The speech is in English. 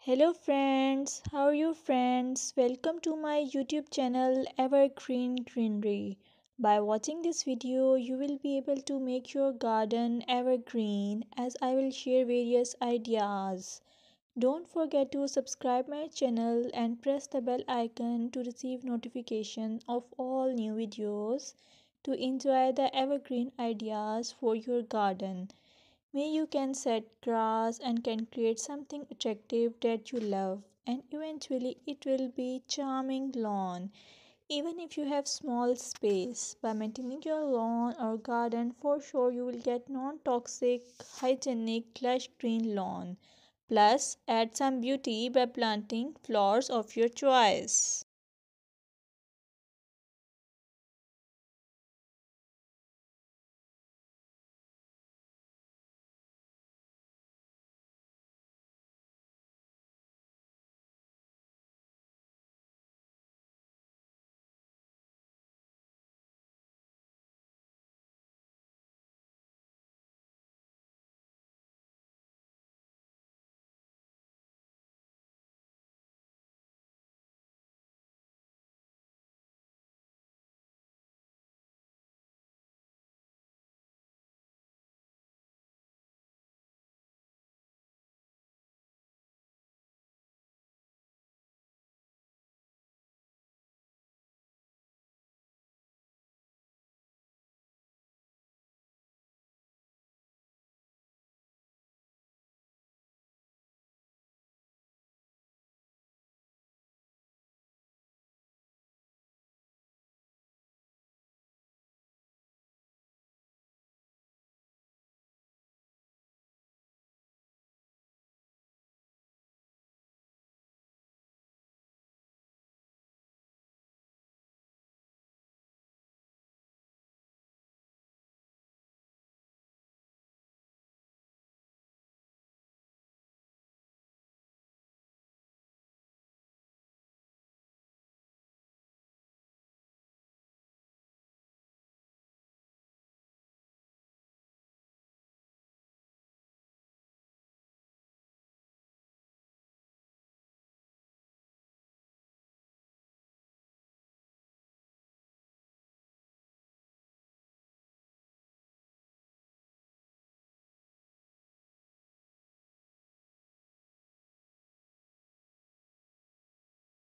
Hello friends, how are you friends? Welcome to my YouTube channel Evergreen Greenery. By watching this video, you will be able to make your garden evergreen as I will share various ideas. Don't forget to subscribe my channel and press the bell icon to receive notification of all new videos to enjoy the evergreen ideas for your garden. May you can set grass and can create something attractive that you love, and eventually it will be charming lawn. Even if you have small space, by maintaining your lawn or garden, for sure you will get non-toxic, hygienic, lush green lawn. Plus, add some beauty by planting flowers of your choice.